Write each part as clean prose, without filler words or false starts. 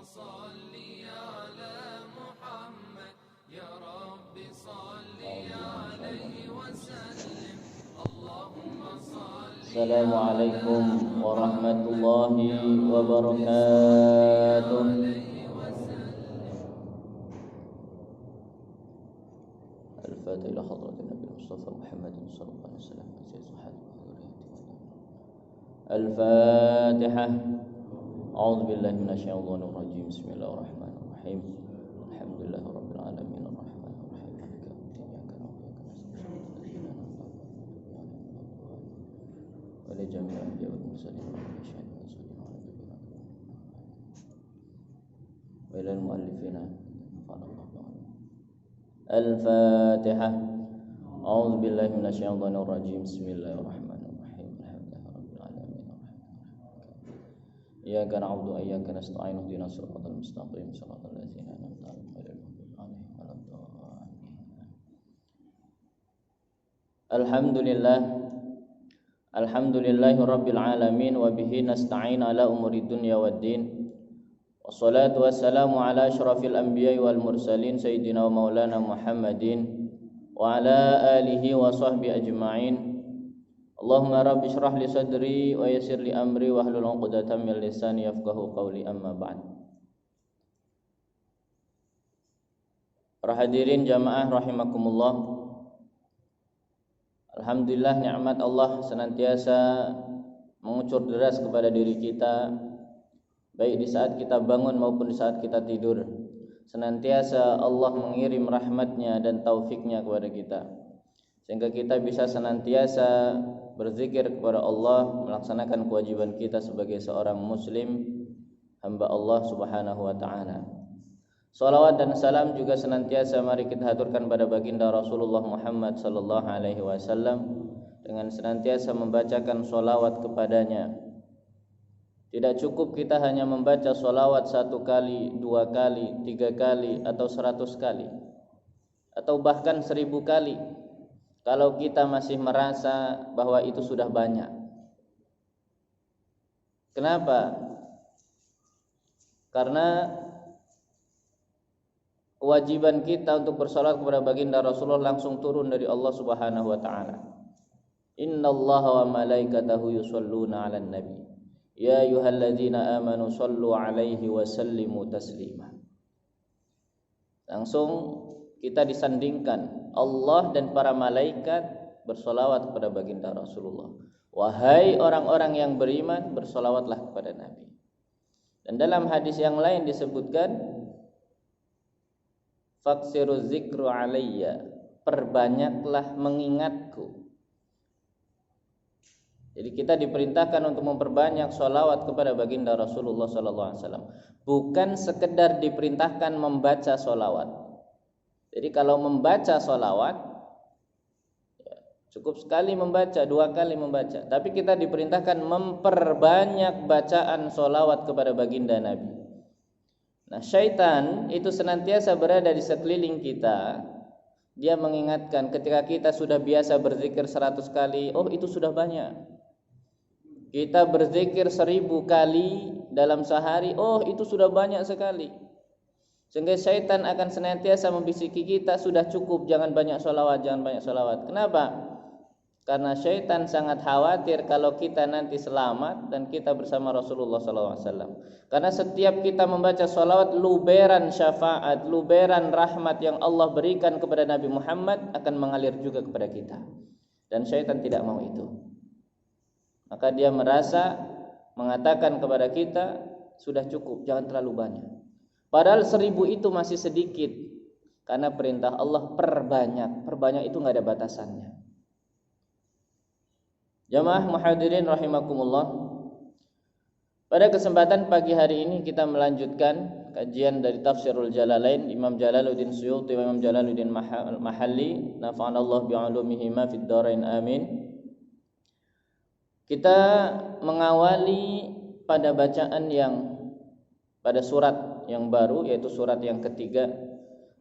صل على محمد يا رب صل عليه وسلم اللهم صل. Assalamualaikum warahmatullahi wabarakatuh. Al-Fatihah ila hadratin Nabi Mustafa Muhammadin sallallahu alaihi wasallam. Al-Fatihah. A'udzu billahi minasyaitonir rajim. Bismillahirrahmanirrahim. Alhamdulillahi rabbil alamin arrahmanir rahim maliki yaumiddin iyyaka na'budu wa iyyaka nasta'in wa li jami'il anbiya'i wal mursalin wa li syahidin wa sallim ala nabiyyina wa ilal muallifina Al-Fatihah. A'udzu billahi minasyaitonir rajim. Bismillahirrahmanirrahim. Alhamdulillahi rabbil alamin iyyaka na'budu wa iyyaka nasta'in ihdinas siratal mustaqim siratal ladzina an'amta 'alaihim ghairil maghdubi 'alaihim waladdallin. Alhamdulillahi rabbil alamin wa bihi nasta'in ala umuri dunya waddin. Wassalatu wassalamu ala asyrafil anbiya'i wal mursalin sayyidina wa maulana Muhammadin wa ala alihi wa sahbihi ajma'in. Allahumma rabbi shrah li sadri wa yassir li amri wa hlul 'uqdatam min lisani yafqahu qawli, amma ba'd. Para hadirin jamaah rahimakumullah. Alhamdulillah, nikmat Allah senantiasa mengucur deras kepada diri kita, baik di saat kita bangun maupun di saat kita tidur. Senantiasa Allah mengirim rahmatnya dan taufiknya kepada kita, sehingga kita bisa senantiasa berzikir kepada Allah, melaksanakan kewajiban kita sebagai seorang muslim, hamba Allah subhanahu wa ta'ala. Salawat dan salam juga senantiasa mari kita haturkan pada baginda Rasulullah Muhammad sallallahu alaihi wasallam dengan senantiasa membacakan salawat kepadanya. Tidak cukup kita hanya membaca sholawat 1 kali, 2 kali, 3 kali, atau 100 kali, atau bahkan 1000 kali, kalau kita masih merasa bahwa itu sudah banyak. Kenapa? Karena kewajiban kita untuk bersolat kepada baginda Rasulullah langsung turun dari Allah subhanahu wa ta'ala. Innallaha wa malaikatahu yusholluna 'alan nabi ya ayyuhalladzina amanu shallu 'alaihi wa sallimu taslima. Langsung kita disandingkan Allah dan para malaikat bersolawat kepada baginda Rasulullah. Wahai orang-orang yang beriman, bersolawatlah kepada Nabi. Dan dalam hadis yang lain disebutkan, faksiru zikru alayya, perbanyaklah mengingatku. Jadi kita diperintahkan untuk memperbanyak sholawat kepada baginda Rasulullah SAW. Bukan sekedar diperintahkan membaca sholawat. Jadi kalau membaca sholawat, ya, cukup sekali membaca, 2 kali membaca. Tapi kita diperintahkan memperbanyak bacaan sholawat kepada baginda Nabi. Nah, syaitan itu senantiasa berada di sekeliling kita. Dia mengingatkan ketika kita sudah biasa berzikir 100 kali, oh itu sudah banyak. Kita berzikir 1000 kali dalam sehari, oh itu sudah banyak sekali. Sehingga syaitan akan senantiasa membisiki kita, sudah cukup, jangan banyak sholawat, jangan banyak sholawat. Kenapa? Karena syaitan sangat khawatir kalau kita nanti selamat dan kita bersama Rasulullah SAW. Karena setiap kita membaca sholawat, luberan syafaat, luberan rahmat yang Allah berikan kepada Nabi Muhammad akan mengalir juga kepada kita. Dan syaitan tidak mau itu. Maka dia merasa mengatakan kepada kita, sudah cukup, jangan terlalu banyak. Padahal 1000 itu masih sedikit. Karena perintah Allah perbanyak. Perbanyak itu gak ada batasannya. Jamaah muhadirin rahimakumullah. Pada kesempatan pagi hari ini kita melanjutkan kajian dari Tafsirul Jalalain, Imam Jalaluddin Suyuti wa Imam Jalaluddin Mahalli, nafa'anallahu bi'ulumihima fid dharain amin. Kita mengawali pada bacaan yang pada surat yang baru, yaitu surat yang ketiga.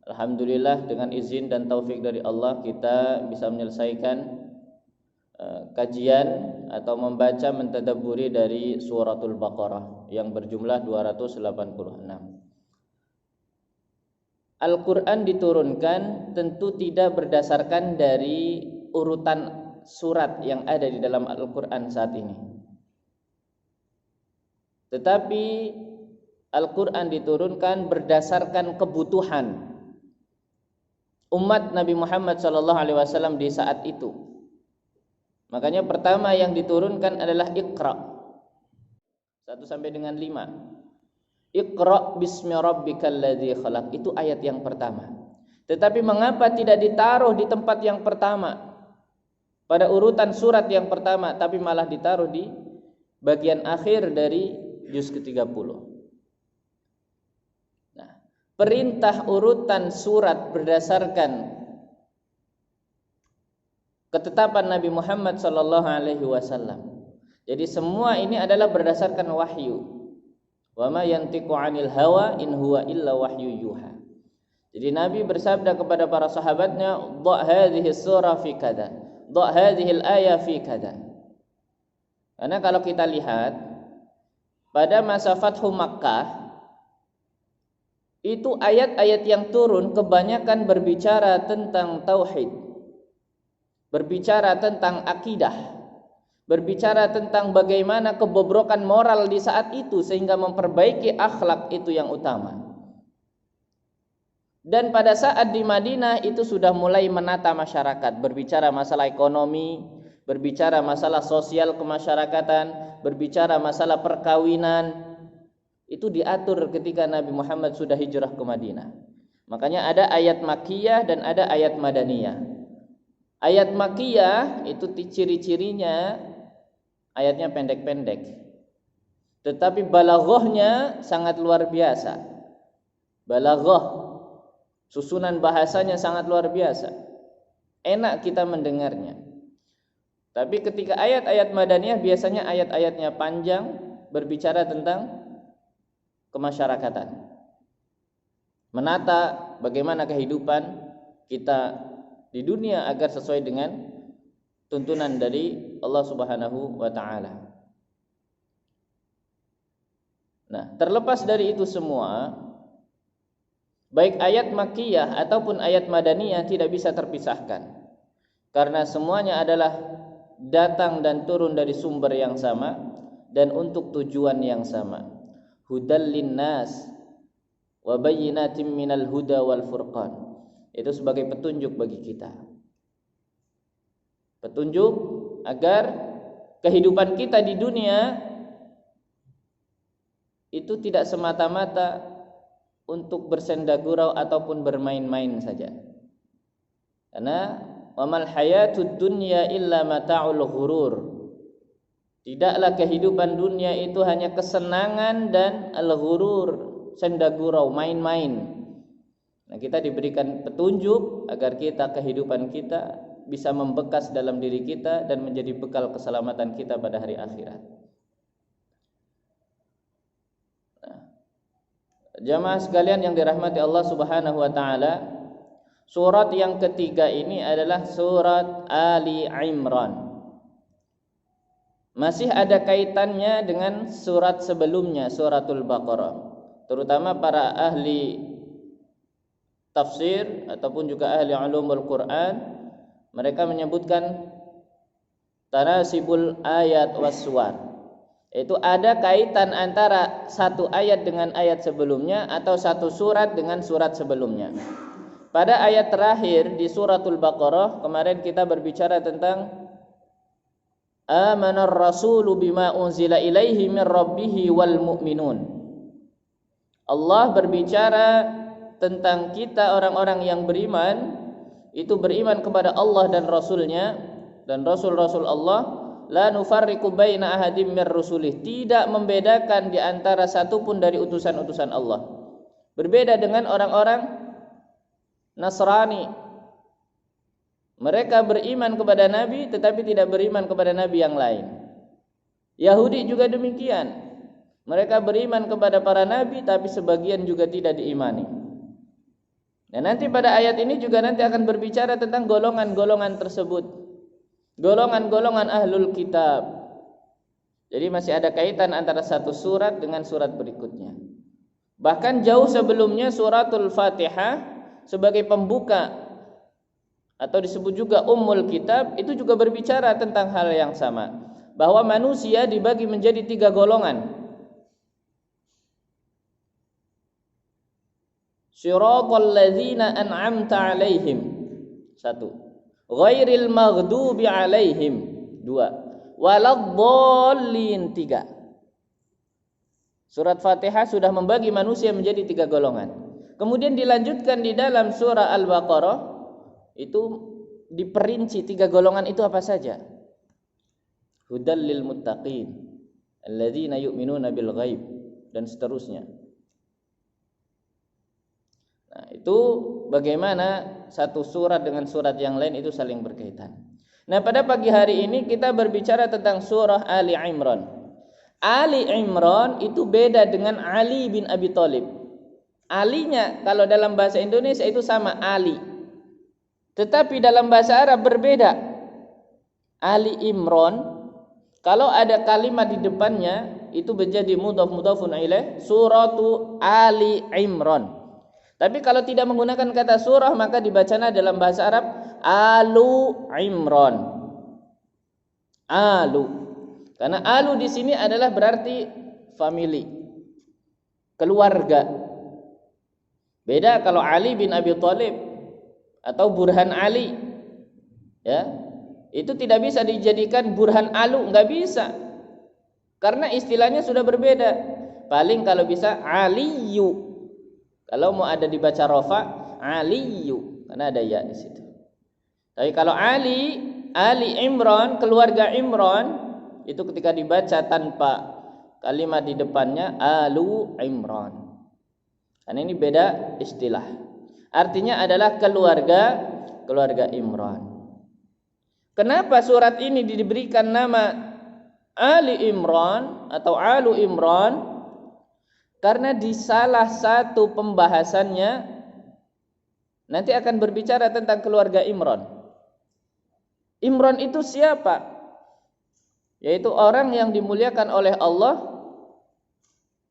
Alhamdulillah dengan izin dan taufik dari Allah kita bisa menyelesaikan kajian atau membaca mentadabburi dari suratul Baqarah yang berjumlah 286. Al-Quran diturunkan tentu tidak berdasarkan dari urutan surat yang ada di dalam Al-Quran saat ini, tetapi Al-Quran diturunkan berdasarkan kebutuhan umat Nabi Muhammad SAW di saat itu. Makanya pertama yang diturunkan adalah Iqra 1 sampai dengan 5. Iqra bismi rabbikal ladzi khalaq, itu ayat yang pertama. Tetapi mengapa tidak ditaruh di tempat yang pertama pada urutan surat yang pertama, tapi malah ditaruh di bagian akhir dari juz ke-30? Nah, perintah urutan surat berdasarkan ketetapan Nabi Muhammad SAW. Jadi semua ini adalah berdasarkan wahyu. Wa ma yantiqu 'anil hawa in huwa illa wahyu yuha. Jadi Nabi bersabda kepada para sahabatnya, "Dha' hadhihi surah fi kada, dha' hadhihi al-aya fi kada." Karena kalau kita lihat pada masa Fathu Makkah itu ayat-ayat yang turun kebanyakan berbicara tentang tauhid, berbicara tentang akidah, berbicara tentang bagaimana kebobrokan moral di saat itu sehingga memperbaiki akhlak itu yang utama. Dan pada saat di Madinah itu sudah mulai menata masyarakat, berbicara masalah ekonomi, berbicara masalah sosial kemasyarakatan, berbicara masalah perkawinan. Itu diatur ketika Nabi Muhammad sudah hijrah ke Madinah. Makanya ada ayat Makkiyah dan ada ayat Madaniyah. Ayat Makkiyah itu ciri-cirinya ayatnya pendek-pendek, tetapi balaghahnya sangat luar biasa. Balaghah, susunan bahasanya sangat luar biasa, enak kita mendengarnya. Tapi ketika ayat-ayat Madaniyah biasanya ayat-ayatnya panjang, berbicara tentang kemasyarakatan, menata bagaimana kehidupan kita di dunia agar sesuai dengan tuntunan dari Allah Subhanahu wa taala. Nah, terlepas dari itu semua, baik ayat Makkiyah ataupun ayat Madaniyah tidak bisa terpisahkan, karena semuanya adalah datang dan turun dari sumber yang sama dan untuk tujuan yang sama. Hudal linnas wa bayyinatin minal huda wal furqan. Itu sebagai petunjuk bagi kita. Petunjuk agar kehidupan kita di dunia itu tidak semata-mata untuk bersenda gurau ataupun bermain-main saja. Karena wamal hayatud dunya illa mata'ul ghurur. Tidaklah kehidupan dunia itu hanya kesenangan dan al-ghurur, senda gurau, main-main. Nah, kita diberikan petunjuk agar kehidupan kita bisa membekas dalam diri kita dan menjadi bekal keselamatan kita pada hari akhirat. Nah, jamaah sekalian yang dirahmati Allah Subhanahu wa taala, surat yang ketiga ini adalah surat Ali Imran. Masih ada kaitannya dengan surat sebelumnya, suratul Baqarah. Terutama para ahli tafsir ataupun juga ahli ulumul Quran, mereka menyebutkan tanasibul ayat wassuwar. Itu ada kaitan antara satu ayat dengan ayat sebelumnya atau satu surat dengan surat sebelumnya. Pada ayat terakhir di suratul Baqarah kemarin kita berbicara tentang amanar rasulu bima unzila ilaihi min rabbihi wal mu'minun. Allah berbicara tentang kita orang-orang yang beriman, itu beriman kepada Allah dan Rasulnya dan Rasul-Rasul Allah, la nufarriqu baina ahadim mir rusulih, tidak membedakan di antara satu pun dari utusan-utusan Allah. Berbeda dengan orang-orang Nasrani. Mereka beriman kepada Nabi tetapi tidak beriman kepada Nabi yang lain. Yahudi juga demikian. Mereka beriman kepada para Nabi tapi sebagian juga tidak diimani. Dan nanti pada ayat ini juga nanti akan berbicara tentang golongan-golongan tersebut. golongan-golongan ahlul kitab. Jadi masih ada kaitan antara satu surat dengan surat berikutnya. Bahkan jauh sebelumnya suratul Fatihah sebagai pembuka atau disebut juga Ummul Kitab itu juga berbicara tentang hal yang sama, bahwa manusia dibagi menjadi 3 golongan. Siratal ladzina an'amta 'alaihim. 1. Ghairil maghdubi 'alaihim. 2. Waladdallin. 3. Surat Fatihah sudah membagi manusia menjadi 3 golongan. Kemudian dilanjutkan di dalam surah Al-Baqarah itu diperinci 3 golongan itu apa saja. Hudal lil muttaqin alladzina yu'minuna bil ghaib dan seterusnya. Nah, itu bagaimana satu surat dengan surat yang lain itu saling berkaitan. Nah, pada pagi hari ini kita berbicara tentang surah Ali Imran. Ali Imran itu beda dengan Ali bin Abi Thalib. Alinya kalau dalam bahasa Indonesia itu sama Ali. Tetapi dalam bahasa Arab berbeda. Ali Imran kalau ada kalimat di depannya itu menjadi mudhaf-mudhafun ilaih, suratu Ali Imran. Tapi kalau tidak menggunakan kata surah maka dibacanya dalam bahasa Arab Alu Imran. Alu. Karena alu di sini adalah berarti family, keluarga. Beda kalau Ali bin Abi Thalib atau Burhan Ali. Ya. Itu tidak bisa dijadikan Burhan Alu, enggak bisa. Karena istilahnya sudah berbeda. Paling kalau bisa Aliyu. Kalau mau ada dibaca rofa, Aliyu, karena ada ya di situ. Tapi kalau Ali Imran, keluarga Imran, itu ketika dibaca tanpa kalimat di depannya, Alu Imran. Karena ini beda istilah. Artinya adalah keluarga Imran. Kenapa surat ini diberikan nama Ali Imran atau Alu Imran? Karena di salah satu pembahasannya nanti akan berbicara tentang keluarga Imran. Imran itu siapa? Yaitu orang yang dimuliakan oleh Allah,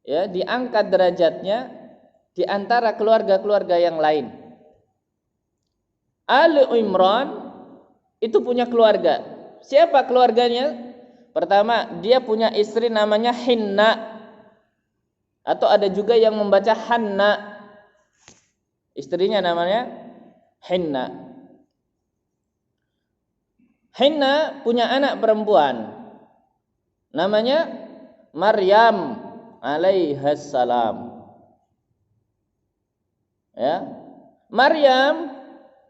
ya, diangkat derajatnya di antara keluarga-keluarga yang lain. Ali Imran itu punya keluarga. Siapa keluarganya? Pertama, dia punya istri namanya Hinna. Atau ada juga yang membaca Hanna. Istrinya namanya Hinna. Hinna punya anak perempuan. Namanya Maryam alaihassalam. Ya. Maryam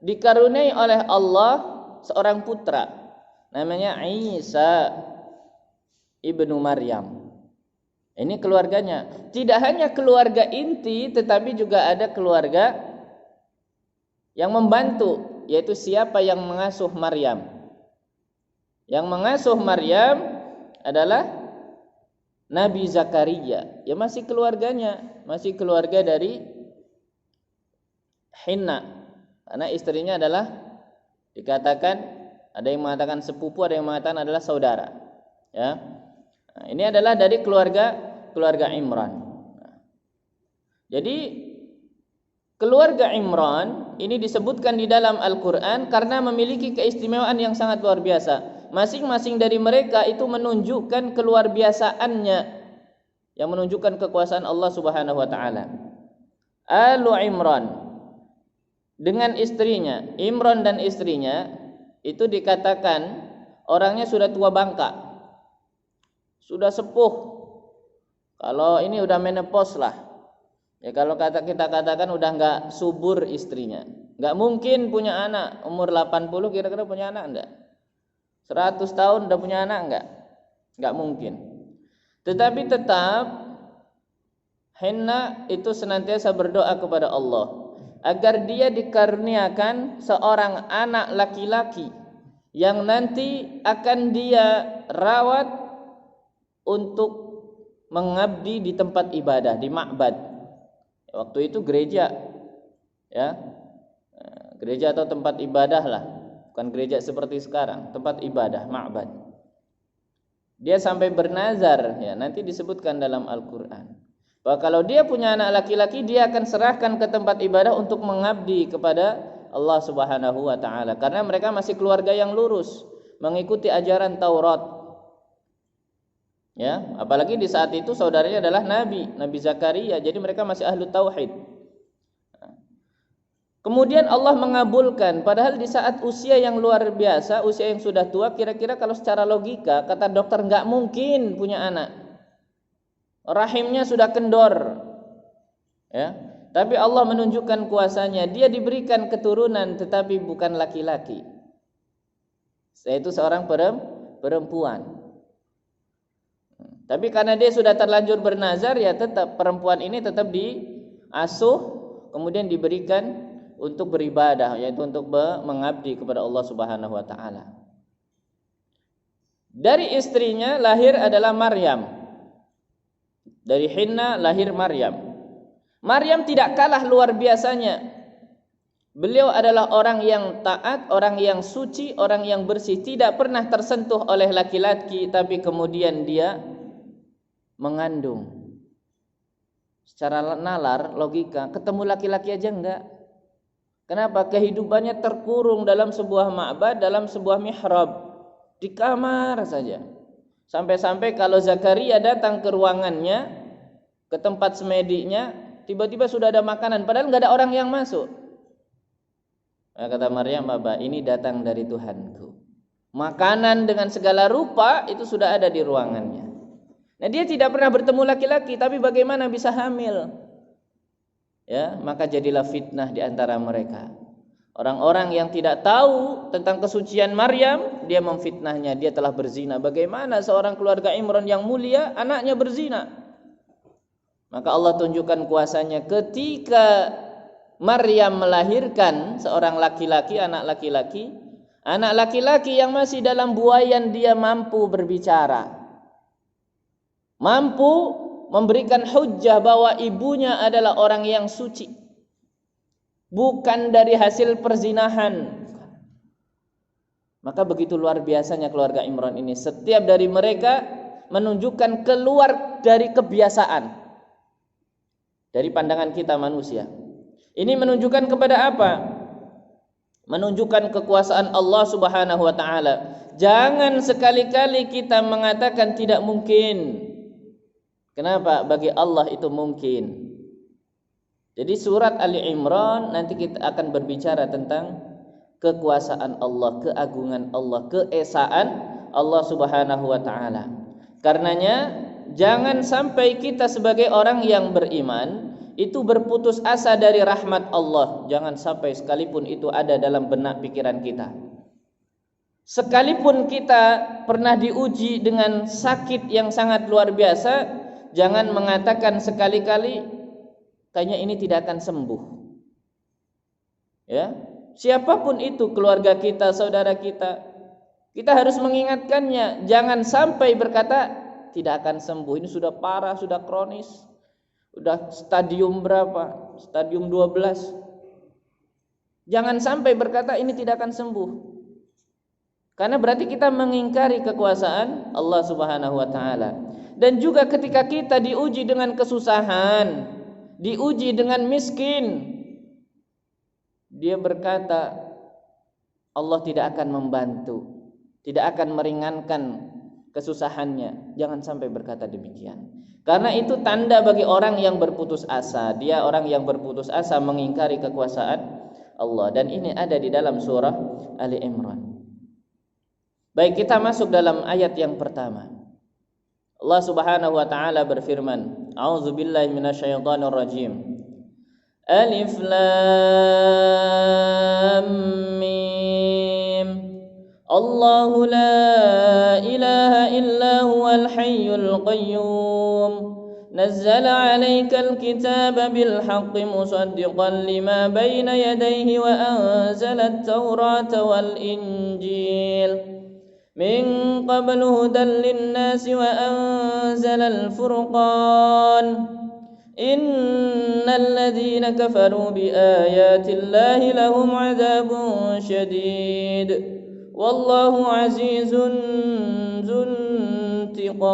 dikaruniai oleh Allah seorang putra. Namanya Isa ibnu Maryam. Ini keluarganya. Tidak hanya keluarga inti, tetapi juga ada keluarga yang membantu, yaitu siapa yang mengasuh Maryam. Yang mengasuh Maryam adalah Nabi Zakaria. Ya masih keluarganya, masih keluarga dari Hinna. Karena istrinya adalah dikatakan, ada yang mengatakan sepupu, ada yang mengatakan adalah saudara. Ya. Nah, ini adalah dari keluarga Imran. Jadi keluarga Imran ini disebutkan di dalam Al-Quran karena memiliki keistimewaan yang sangat luar biasa. Masing-masing dari mereka itu menunjukkan keluar biasaannya, yang menunjukkan kekuasaan Allah Subhanahu wa taala. Alu Imran dengan istrinya, Imran dan istrinya itu dikatakan orangnya sudah tua bangka, sudah sepuh. Kalau ini udah menopause lah. Ya kalau kita katakan udah enggak subur istrinya. Enggak mungkin punya anak umur 80 kira-kira punya anak enggak? 100 tahun udah punya anak enggak? Enggak mungkin. Tetapi tetap Hinna itu senantiasa berdoa kepada Allah agar dia dikaruniakan seorang anak laki-laki yang nanti akan dia rawat untuk mengabdi di tempat ibadah, di ma'bad. Waktu itu gereja, ya, gereja atau tempat ibadah lah, bukan bukan gereja seperti sekarang, tempat ibadah, ma'bad. Dia sampai bernazar, ya, nanti disebutkan dalam Al-Qur'an. Bahwa kalau dia punya anak laki-laki, dia akan serahkan ke tempat ibadah untuk mengabdi kepada Allah Subhanahu wa taala, karena mereka masih keluarga yang lurus, mengikuti ajaran Taurat. Ya, apalagi di saat itu saudaranya adalah Nabi Zakaria, jadi mereka masih ahlu tauhid. Kemudian Allah mengabulkan, padahal di saat usia yang luar biasa, usia yang sudah tua, kira-kira kalau secara logika kata dokter nggak mungkin punya anak, rahimnya sudah kendor, ya. Tapi Allah menunjukkan kuasanya, dia diberikan keturunan tetapi bukan laki-laki, yaitu seorang perempuan. Tapi karena dia sudah terlanjur bernazar, ya tetap perempuan ini tetap diasuh, kemudian diberikan untuk beribadah, yaitu untuk mengabdi kepada Allah Subhanahu wa taala. Dari istrinya lahir adalah Maryam. Dari Hinna lahir Maryam. Maryam tidak kalah luar biasanya. Beliau adalah orang yang taat, orang yang suci, orang yang bersih, tidak pernah tersentuh oleh laki-laki, tapi kemudian dia mengandung. Secara nalar, logika, ketemu laki-laki aja enggak. Kenapa? Kehidupannya terkurung dalam sebuah ma'bad, dalam sebuah mihrab, di kamar saja. Sampai-sampai kalau Zakaria datang ke ruangannya, ke tempat semedinya, tiba-tiba sudah ada makanan, padahal nggak ada orang yang masuk. Nah, kata Maryam, "Bapa, ini datang dari Tuhanku." Makanan dengan segala rupa itu sudah ada di ruangannya. Nah, dia tidak pernah bertemu laki-laki, tapi bagaimana bisa hamil? Ya, maka jadilah fitnah di antara mereka. Orang-orang yang tidak tahu tentang kesucian Maryam, dia memfitnahnya, dia telah berzina. Bagaimana seorang keluarga Imran yang mulia, anaknya berzina? Maka Allah tunjukkan kuasanya ketika Maryam melahirkan seorang laki-laki, anak laki-laki yang masih dalam buayan, dia mampu berbicara, mampu memberikan hujjah bahwa ibunya adalah orang yang suci, bukan dari hasil perzinahan. Maka begitu luar biasanya keluarga Imran ini. Setiap dari mereka menunjukkan keluar dari kebiasaan, dari pandangan kita manusia. Ini menunjukkan kepada apa? Menunjukkan kekuasaan Allah Subhanahu wa taala. Jangan sekali-kali kita mengatakan tidak mungkin. Kenapa? Bagi Allah itu mungkin. Jadi surat Ali Imran nanti kita akan berbicara tentang kekuasaan Allah, keagungan Allah, keesaan Allah Subhanahu wa taala. Karenanya jangan sampai kita sebagai orang yang beriman itu berputus asa dari rahmat Allah. Jangan sampai sekalipun itu ada dalam benak pikiran kita. Sekalipun kita pernah diuji dengan sakit yang sangat luar biasa, jangan mengatakan sekali-kali kayaknya ini tidak akan sembuh. Ya, siapapun itu, keluarga kita, saudara kita harus mengingatkannya. Jangan sampai berkata tidak akan sembuh. Ini sudah parah, sudah kronis, sudah stadium berapa? Stadium 12. Jangan sampai berkata ini tidak akan sembuh. Karena berarti kita mengingkari kekuasaan Allah Subhanahu wa taala. Dan juga ketika kita diuji dengan kesusahan, diuji dengan miskin, dia berkata Allah tidak akan membantu, tidak akan meringankan kesusahannya. Jangan sampai berkata demikian. Karena itu tanda bagi orang yang berputus asa. Dia orang yang berputus asa mengingkari kekuasaan Allah. Dan ini ada di dalam surah Ali Imran. Baik, kita masuk dalam ayat yang pertama. Allah Subhanahu wa taala berfirman, A'udzubillahi minasyaitonir rajim. Alif Lam Mim. Allahu la ilaha illa huwal hayyul qayyum. Nazzala 'alaikal kitaba bil haqqi musaddiqan lima bayna yadayhi wa anzala at-taurata wal injil. من قبل هدى للناس وأنزل الفرقان Innal ladzina kafaru bi ayatillahi lahum 'adzabun syadid wallahu 'azizun dzuntiqam.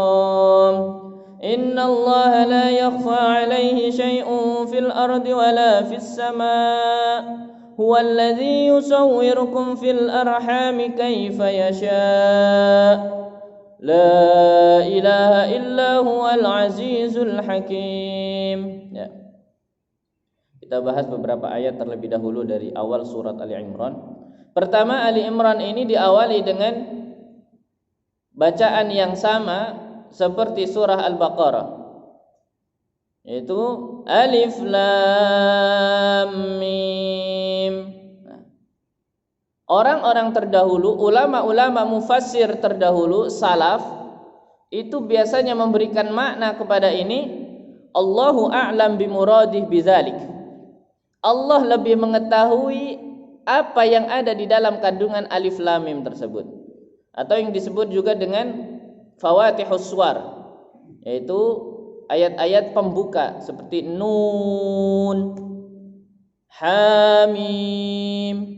Innallaha la yakhfa 'alaihi syai'un fil ardi wala fis sama'. Huwallazi yusawwirukum fil arhami kaifa yasha'. La ilaha illa huwal azizul hakim. Ya. Kita bahas beberapa ayat terlebih dahulu dari awal surat Ali Imran. Pertama, Ali Imran ini diawali dengan bacaan yang sama seperti surah Al-Baqarah, yaitu Alif Lam Mim. Orang-orang terdahulu, ulama-ulama mufassir terdahulu, salaf, itu biasanya memberikan makna kepada ini, Allahu a'lam bimuradih bidzalik. Allah lebih mengetahui apa yang ada di dalam kandungan alif lam mim tersebut, atau yang disebut juga dengan fawatihus suwar, yaitu ayat-ayat pembuka seperti Nun, Hamim,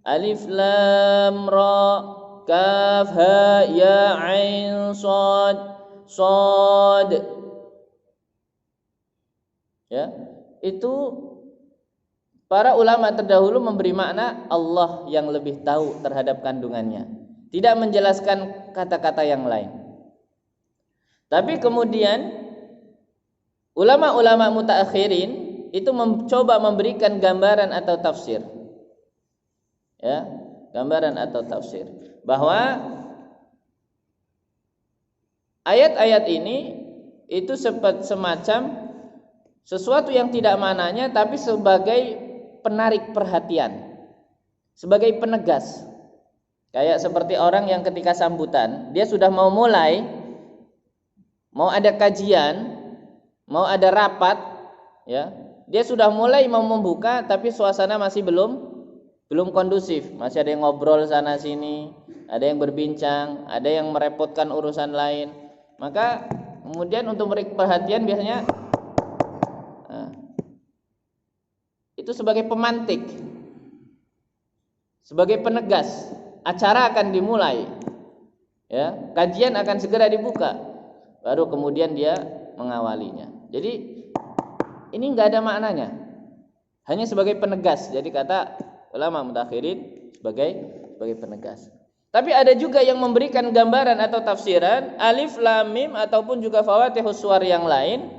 Alif Lam Ra, Kaf Ha Ya Ain Shad, Shad. Ya, itu para ulama terdahulu memberi makna Allah yang lebih tahu terhadap kandungannya, tidak menjelaskan kata-kata yang lain. Tapi kemudian ulama-ulama mutaakhirin itu mencoba memberikan gambaran atau tafsir. Ya, gambaran atau tafsir bahwa ayat-ayat ini itu semacam sesuatu yang tidak mananya, tapi sebagai penarik perhatian, sebagai penegas. Kayak seperti orang yang ketika sambutan, dia sudah mau mulai, mau ada kajian, mau ada rapat, ya, dia sudah mulai mau membuka, tapi suasana masih belum kondusif, masih ada yang ngobrol sana sini, ada yang berbincang, ada yang merepotkan urusan lain. Maka kemudian untuk menarik perhatian biasanya itu sebagai pemantik, sebagai penegas, acara akan dimulai, ya, kajian akan segera dibuka, baru kemudian dia mengawalinya. Jadi ini nggak ada maknanya, hanya sebagai penegas. Jadi kata ulama mutakhirin sebagai penegas. Tapi ada juga yang memberikan gambaran atau tafsiran alif lam mim ataupun juga fawatihus suwar yang lain.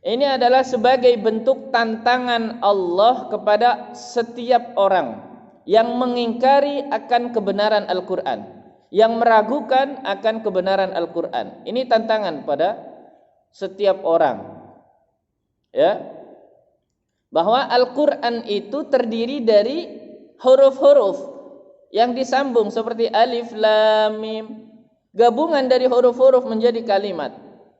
Ini adalah sebagai bentuk tantangan Allah kepada setiap orang yang mengingkari akan kebenaran Al-Qur'an, yang meragukan akan kebenaran Al-Qur'an. Ini tantangan pada setiap orang. Ya. Bahwa Al-Qur'an itu terdiri dari huruf-huruf yang disambung seperti alif lam mim, gabungan dari huruf-huruf menjadi kalimat.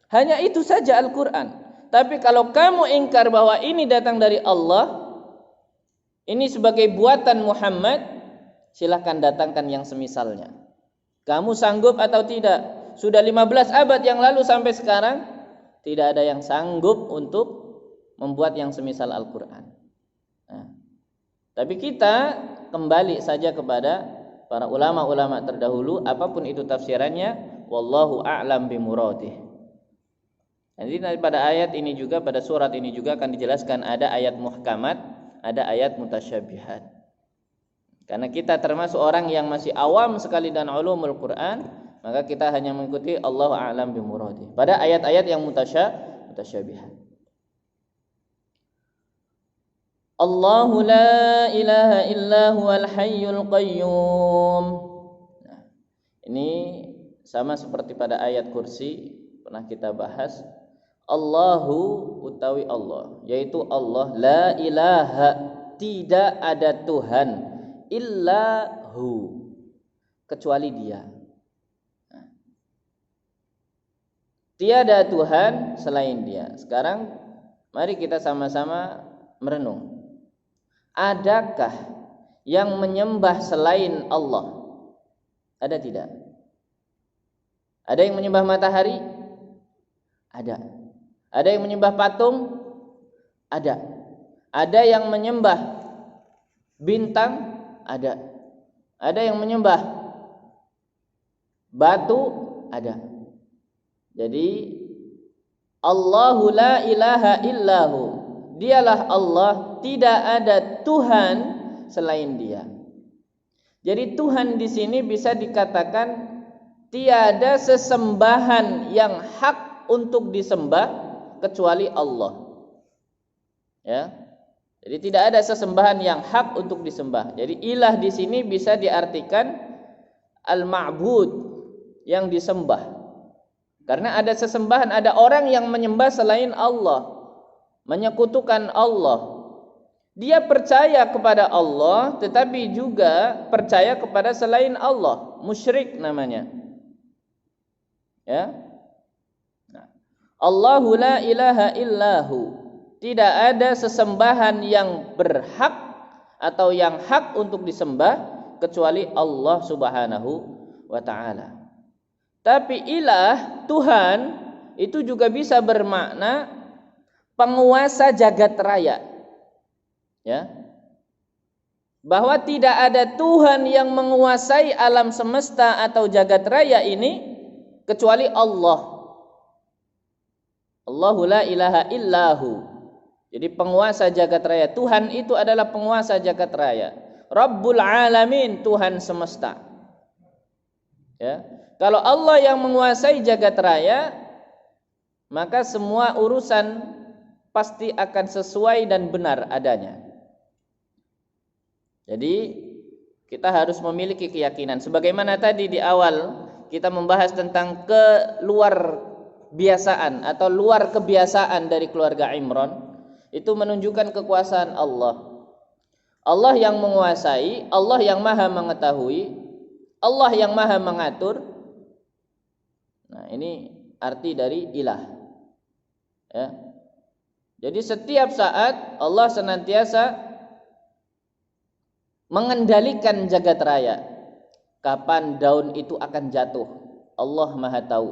Hanya itu saja Al-Qur'an. Tapi kalau kamu ingkar bahwa ini datang dari Allah, ini sebagai buatan Muhammad, silahkan datangkan yang semisalnya. Kamu sanggup atau tidak? Sudah 15 abad yang lalu sampai sekarang tidak ada yang sanggup untuk membuat yang semisal Al-Qur'an. Nah, tapi kita kembali saja kepada para ulama-ulama terdahulu, apapun itu tafsirannya, wallahu a'lam bimuradih. Nanti pada ayat ini juga, pada surat ini juga akan dijelaskan ada ayat muhkamat, ada ayat mutasyabihat. Karena kita termasuk orang yang masih awam sekali dan ulumul Quran, maka kita hanya mengikuti Allahu a'lam bimuradih pada ayat-ayat yang mutasyabihat. Allahu la ilaha illa huwal hayyul qayyum. Nah, ini sama seperti pada ayat kursi pernah kita bahas. Allahu utawi Allah, yaitu Allah, la ilaha, tidak ada Tuhan, illa hu, kecuali Dia. Nah, tiada Tuhan selain Dia. Sekarang mari kita sama-sama merenung. Adakah yang menyembah selain Allah? Ada tidak? Ada yang menyembah matahari? Ada. Ada yang menyembah patung? Ada. Ada yang menyembah bintang, ada. Ada yang menyembah batu, ada. Jadi Allahu la ilaha illahu. Dialah Allah, tidak ada Tuhan selain Dia. Jadi Tuhan di sini bisa dikatakan tiada sesembahan yang hak untuk disembah kecuali Allah. Ya. Jadi tidak ada sesembahan yang hak untuk disembah. Jadi ilah di sini bisa diartikan al-ma'bud, yang disembah. Karena ada sesembahan, ada orang yang menyembah selain Allah, menyekutukan Allah. Dia percaya kepada Allah tetapi juga percaya kepada selain Allah, musyrik namanya. Ya. Nah, Allahu la ilaha illahu. Tidak ada sesembahan yang berhak atau yang hak untuk disembah kecuali Allah Subhanahu wa taala. Tapi ilah, Tuhan, itu juga bisa bermakna penguasa jagat raya. Ya. Bahwa tidak ada Tuhan yang menguasai alam semesta atau jagat raya ini kecuali Allah. Allahu la ilaha illahu. Jadi penguasa jagat raya. Tuhan itu adalah penguasa jagat raya. Rabbul alamin, Tuhan semesta. Ya. Kalau Allah yang menguasai jagat raya, maka semua urusan pasti akan sesuai dan benar adanya. Jadi kita harus memiliki keyakinan. Sebagaimana tadi di awal kita membahas tentang keluar biasaan atau luar kebiasaan dari keluarga Imran, itu menunjukkan kekuasaan Allah. Allah yang menguasai, Allah yang maha mengetahui, Allah yang maha mengatur. Nah, ini arti dari ilah. Ya. Jadi setiap saat Allah senantiasa mengendalikan jagat raya. Kapan daun itu akan jatuh, Allah maha tahu.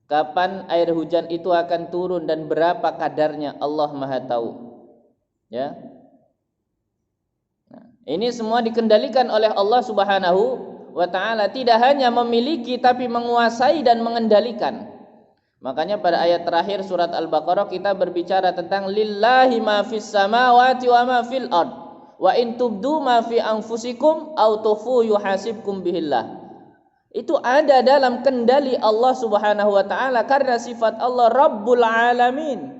Kapan air hujan itu akan turun dan berapa kadarnya, Allah maha tahu. Ya. Nah, ini semua dikendalikan oleh Allah Subhanahu wa ta'ala. Tidak hanya memiliki tapi menguasai dan mengendalikan. Makanya pada ayat terakhir surat Al-Baqarah kita berbicara tentang lillahi ma fis samawati wa ma fil ard wa in tubdu ma fi anfusikum aw tufu yuhasibkum bihillah. Itu ada dalam kendali Allah Subhanahu wa ta'ala karena sifat Allah Rabbul alamin,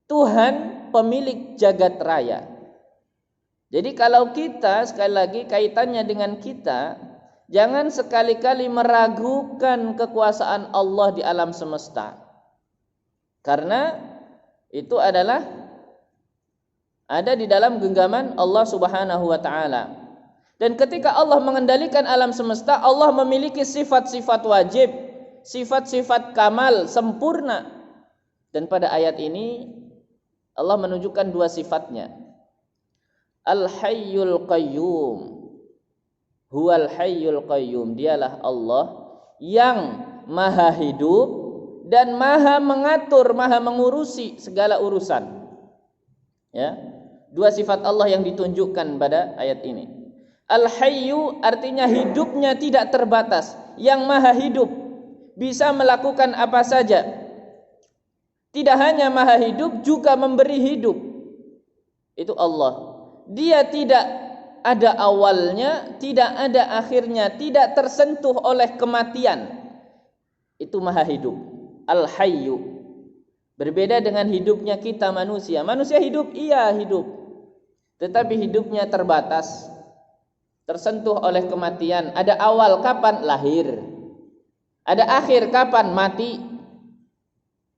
Tuhan pemilik jagat raya. Jadi kalau kita, sekali lagi kaitannya dengan kita, jangan sekali-kali meragukan kekuasaan Allah di alam semesta. Karena itu adalah ada di dalam genggaman Allah Subhanahu wa ta'ala. Dan ketika Allah mengendalikan alam semesta, Allah memiliki sifat-sifat wajib, sifat-sifat kamal, sempurna. Dan pada ayat ini Allah menunjukkan dua sifatnya. Al-Hayyul Qayyum. Huwal Hayyul Qayyum. Dialah Allah yang maha hidup dan maha mengatur, maha mengurusi segala urusan. Ya. Dua sifat Allah yang ditunjukkan pada ayat ini. Al-Hayyu artinya hidupnya tidak terbatas, yang maha hidup, bisa melakukan apa saja. Tidak hanya maha hidup, juga memberi hidup. Itu Allah. Dia tidak ada awalnya, tidak ada akhirnya, tidak tersentuh oleh kematian. Itu maha hidup. Al-Hayyu. Berbeda dengan hidupnya kita manusia. Manusia hidup, iya hidup, tetapi hidupnya terbatas, tersentuh oleh kematian. Ada awal kapan lahir, ada akhir kapan mati,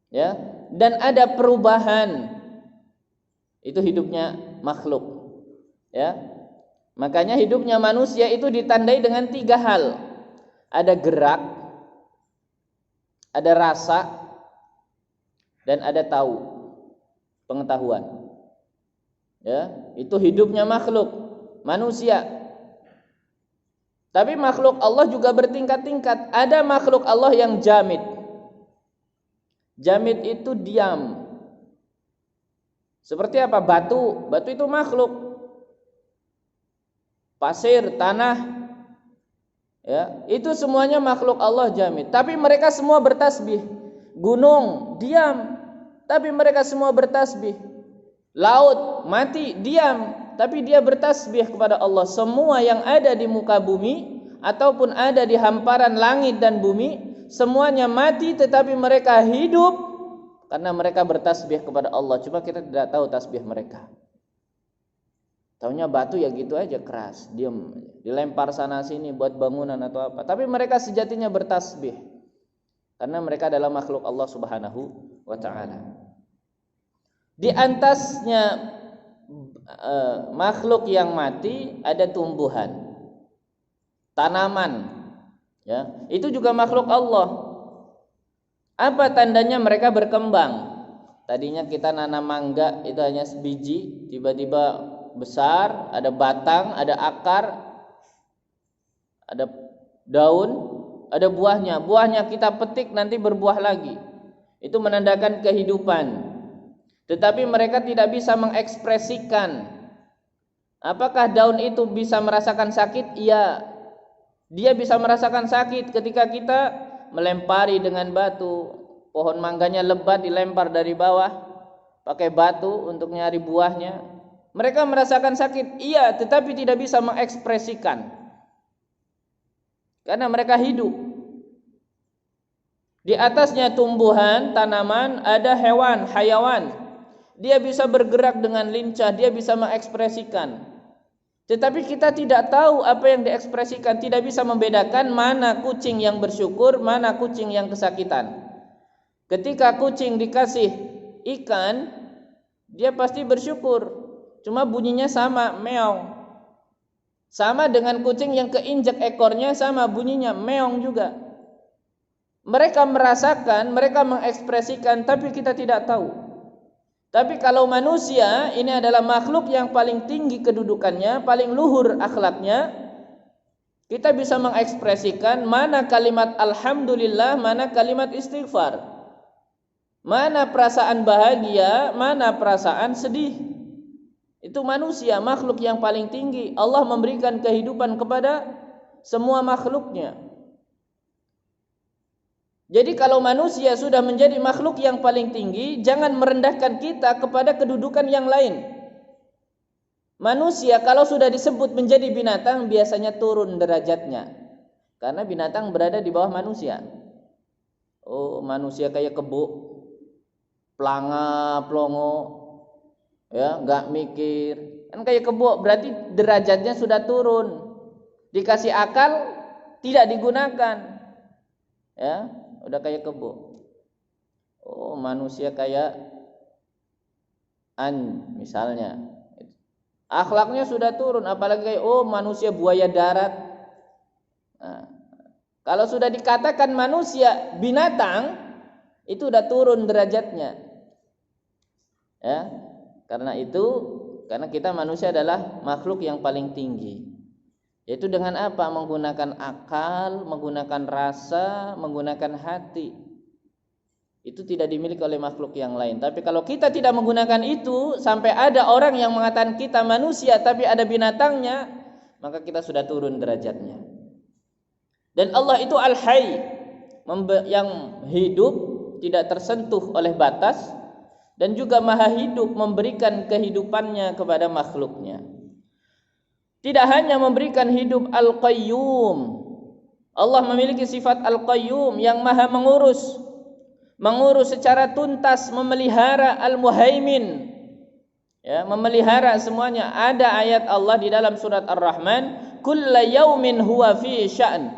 ya, dan ada perubahan. Itu hidupnya makhluk, ya. Makanya hidupnya manusia itu ditandai dengan tiga hal. Ada gerak, ada rasa, dan ada tahu, pengetahuan. Ya, itu hidupnya makhluk manusia. Tapi makhluk Allah juga bertingkat-tingkat. Ada makhluk Allah yang jamid. Jamid itu diam. Seperti apa? Batu. Batu itu makhluk. Pasir, tanah, ya, itu semuanya makhluk Allah jamid. Tapi mereka semua bertasbih. Gunung diam, tapi mereka semua bertasbih. Laut mati, diam, tapi dia bertasbih kepada Allah. Semua yang ada di muka bumi ataupun ada di hamparan langit dan bumi, semuanya mati tetapi mereka hidup karena mereka bertasbih kepada Allah. Cuma kita tidak tahu tasbih mereka. Taunya batu ya gitu aja, keras, diam, dilempar sana sini buat bangunan atau apa. Tapi mereka sejatinya bertasbih karena mereka adalah makhluk Allah Subhanahu wa taala. Di atasnya makhluk yang mati ada tumbuhan, tanaman, ya. Itu juga makhluk Allah. Apa tandanya mereka berkembang? Tadinya kita nanam mangga itu hanya sebiji, tiba-tiba besar, ada batang, ada akar, ada daun, ada buahnya. Buahnya kita petik nanti berbuah lagi. Itu menandakan kehidupan. Tetapi mereka tidak bisa mengekspresikan. Apakah daun itu bisa merasakan sakit? Iya. Dia bisa merasakan sakit ketika kita melempari dengan batu. Pohon mangganya lebat, dilempar dari bawah pakai batu untuk nyari buahnya. Mereka merasakan sakit, iya, tetapi tidak bisa mengekspresikan karena mereka hidup. Di atasnya tumbuhan, tanaman, ada hewan, hayawan. Dia bisa bergerak dengan lincah, dia bisa mengekspresikan. Tetapi kita tidak tahu apa yang diekspresikan, tidak bisa membedakan mana kucing yang bersyukur, mana kucing yang kesakitan. Ketika kucing dikasih ikan, dia pasti bersyukur. Cuma bunyinya sama, meong. Sama dengan kucing yang keinjak ekornya, sama bunyinya, meong juga. Mereka merasakan, mereka mengekspresikan, tapi kita tidak tahu. Tapi kalau manusia, ini adalah makhluk yang paling tinggi kedudukannya, paling luhur akhlaknya. Kita bisa mengekspresikan mana kalimat alhamdulillah, mana kalimat istighfar. Mana perasaan bahagia, mana perasaan sedih. Itu manusia, makhluk yang paling tinggi. Allah memberikan kehidupan kepada semua makhluknya. Jadi kalau manusia sudah menjadi makhluk yang paling tinggi, jangan merendahkan kita kepada kedudukan yang lain. Manusia kalau sudah disebut menjadi binatang, biasanya turun derajatnya. Karena binatang berada di bawah manusia. Oh, manusia kayak kebo, pelanga, pelongo, ya, nggak mikir, kan kayak kebo, berarti derajatnya sudah turun. Dikasih akal tidak digunakan, ya, udah kayak kebo. Oh, manusia kayak misalnya, akhlaknya sudah turun. Apalagi kayak manusia buaya darat. Nah, kalau sudah dikatakan manusia binatang, itu udah turun derajatnya, ya. Karena itu, karena kita manusia adalah makhluk yang paling tinggi. Yaitu dengan apa? Menggunakan akal, menggunakan rasa, menggunakan hati. Itu tidak dimiliki oleh makhluk yang lain. Tapi kalau kita tidak menggunakan itu, sampai ada orang yang mengatakan kita manusia tapi ada binatangnya, maka kita sudah turun derajatnya. Dan Allah itu Al-Hayy, yang hidup, tidak tersentuh oleh batas, dan juga maha hidup, memberikan kehidupannya kepada makhluknya. Tidak hanya memberikan hidup Al-Qayyum, Allah memiliki sifat Al-Qayyum yang maha mengurus secara tuntas, memelihara Al-Muhaimin, ya, memelihara semuanya. Ada ayat Allah di dalam surat Ar-Rahman, kulla yaumin huwa fi sya'n.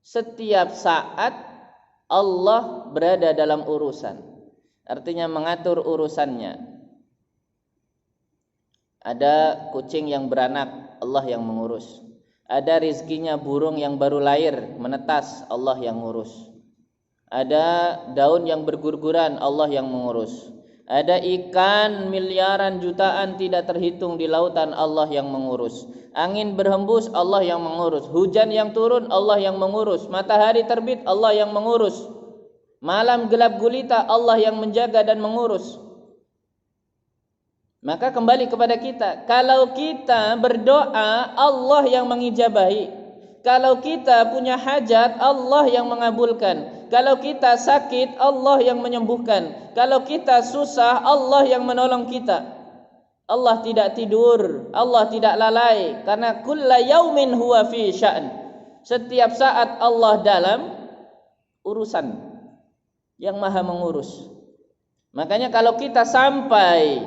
Setiap saat Allah berada dalam urusan. Artinya mengatur urusannya. Ada kucing yang beranak, Allah yang mengurus. Ada rizkinya burung yang baru lahir, menetas, Allah yang ngurus. Ada daun yang berguguran, Allah yang mengurus. Ada ikan miliaran jutaan tidak terhitung di lautan, Allah yang mengurus. Angin berhembus, Allah yang mengurus. Hujan yang turun, Allah yang mengurus. Matahari terbit, Allah yang mengurus. Malam gelap gulita, Allah yang menjaga dan mengurus. Maka kembali kepada kita. Kalau kita berdoa, Allah yang mengijabahi. Kalau kita punya hajat, Allah yang mengabulkan. Kalau kita sakit, Allah yang menyembuhkan. Kalau kita susah, Allah yang menolong kita. Allah tidak tidur, Allah tidak lalai, karena kulla yaumin huwa fi sya'n. Setiap saat Allah dalam urusan, yang maha mengurus. Makanya kalau kita sampai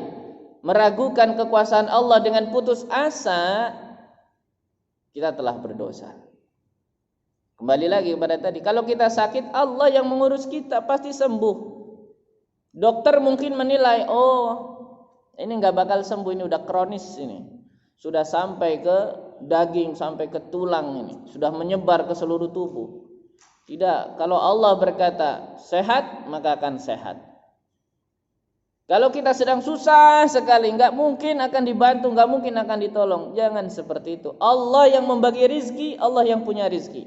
meragukan kekuasaan Allah dengan putus asa, kita telah berdosa. Kembali lagi kepada tadi, kalau kita sakit, Allah yang mengurus kita, pasti sembuh. Dokter mungkin menilai, oh ini nggak bakal sembuh, ini udah kronis, ini sudah sampai ke daging, sampai ke tulang, ini sudah menyebar ke seluruh tubuh. Tidak, kalau Allah berkata sehat, maka akan sehat. Kalau kita sedang susah sekali, nggak mungkin akan dibantu, nggak mungkin akan ditolong. Jangan seperti itu. Allah yang membagi rizki, Allah yang punya rizki.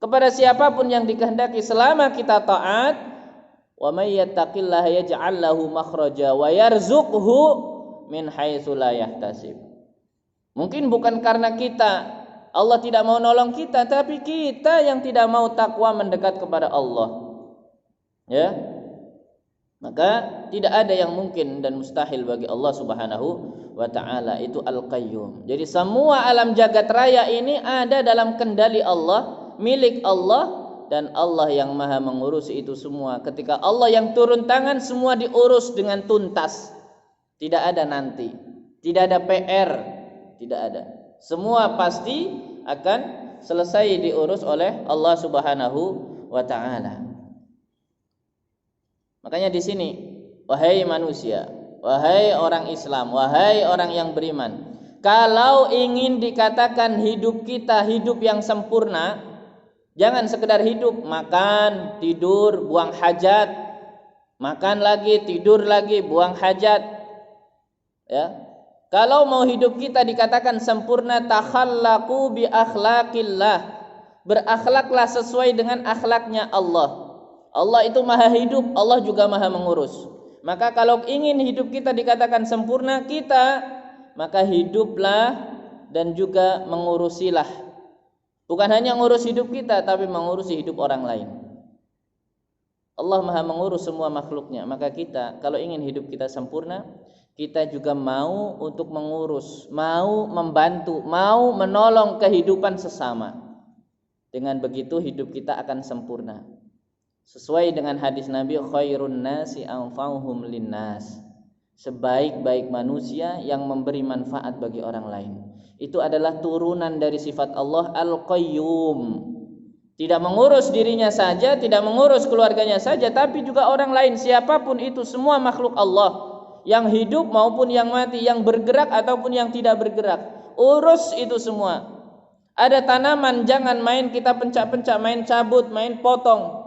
Kepada siapapun yang dikehendaki selama kita taat, wa may yattaqillaha yaj'al lahu makhraja wa yarzuqhu min haitsu la yahtasib. Mungkin bukan karena kita Allah tidak mau nolong kita, tapi kita yang tidak mau takwa mendekat kepada Allah. Ya. Maka tidak ada yang mungkin dan mustahil bagi Allah Subhanahu wa taala, itu Al-Qayyum. Jadi semua alam jagat raya ini ada dalam kendali Allah, milik Allah, dan Allah yang maha mengurusi itu semua. Ketika Allah yang turun tangan, semua diurus dengan tuntas. Tidak ada nanti, tidak ada PR, tidak ada. Semua pasti akan selesai diurus oleh Allah Subhanahu wa taala. Makanya di sini, wahai manusia, wahai orang Islam, wahai orang yang beriman, kalau ingin dikatakan hidup kita hidup yang sempurna, jangan sekedar hidup, makan, tidur, buang hajat, makan lagi, tidur lagi, buang hajat. Ya. Kalau mau hidup kita dikatakan sempurna, takhallaqu bi akhlaqillah. Berakhlaklah sesuai dengan akhlaknya Allah. Allah itu maha hidup, Allah juga maha mengurus. Maka kalau ingin hidup kita dikatakan sempurna, maka hiduplah dan juga mengurusilah. Bukan hanya ngurus hidup kita, tapi mengurusi hidup orang lain. Allah maha mengurus semua makhluknya. Maka kita kalau ingin hidup kita sempurna, kita juga mau untuk mengurus, mau membantu, mau menolong kehidupan sesama. Dengan begitu hidup kita akan sempurna. Sesuai dengan hadis Nabi, khairun nasi anfa'uhum linnas. Sebaik-baik manusia yang memberi manfaat bagi orang lain. Itu adalah turunan dari sifat Allah Al-Qayyum. Tidak mengurus dirinya saja, tidak mengurus keluarganya saja, tapi juga orang lain, siapapun itu, semua makhluk Allah, yang hidup maupun yang mati, yang bergerak ataupun yang tidak bergerak. Urus itu semua. Ada tanaman, jangan main kita pencak-pencak, main cabut, main potong.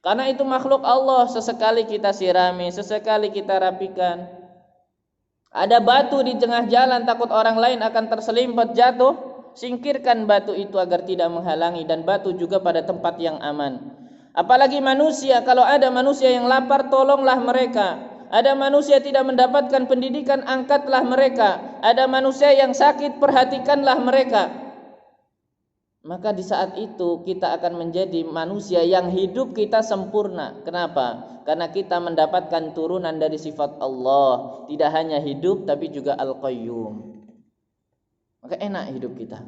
Karena itu makhluk Allah, sesekali kita sirami, sesekali kita rapikan. Ada batu di tengah jalan, takut orang lain akan terselimpat jatuh, singkirkan batu itu agar tidak menghalangi, dan batu juga pada tempat yang aman. Apalagi manusia, kalau ada manusia yang lapar, tolonglah mereka. Ada manusia tidak mendapatkan pendidikan, angkatlah mereka. Ada manusia yang sakit, perhatikanlah mereka. Maka di saat itu kita akan menjadi manusia yang hidup kita sempurna. Kenapa? Karena kita mendapatkan turunan dari sifat Allah. Tidak hanya hidup tapi juga Al-Qayyum. Maka enak hidup kita.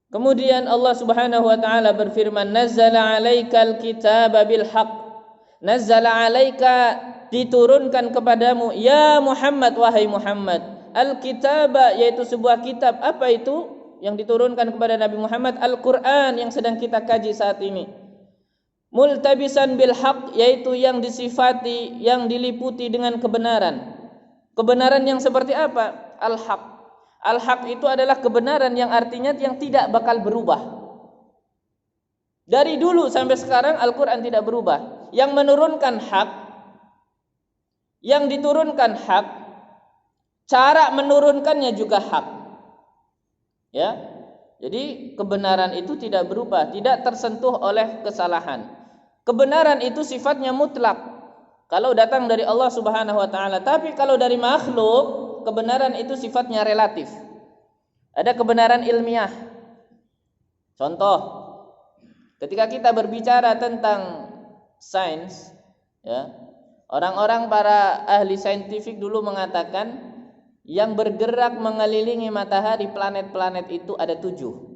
Kemudian Allah Subhanahu wa taala berfirman, "Nazzala 'alaikal kitaba bil haqq." Nazzala 'alaika, diturunkan kepadamu ya Muhammad, wahai Muhammad. Al-kitaba, yaitu sebuah kitab. Apa itu yang diturunkan kepada Nabi Muhammad? Al-Quran yang sedang kita kaji saat ini. Multabisan bil haq, yaitu yang disifati, yang diliputi dengan kebenaran. Kebenaran yang seperti apa? Al-haq. Al-haq itu adalah kebenaran yang artinya yang tidak bakal berubah. Dari dulu sampai sekarang Al-Quran tidak berubah. Yang menurunkan hak, yang diturunkan hak, cara menurunkannya juga hak. Ya. Jadi kebenaran itu tidak berubah, tidak tersentuh oleh kesalahan. Kebenaran itu sifatnya mutlak. kalau datang dari Allah Subhanahu wa taala. Tapi kalau dari makhluk, kebenaran itu sifatnya relatif. Ada kebenaran ilmiah. Contoh, ketika kita berbicara tentang sains, ya, orang-orang para ahli saintifik dulu mengatakan yang bergerak mengelilingi matahari, planet-planet itu ada 7.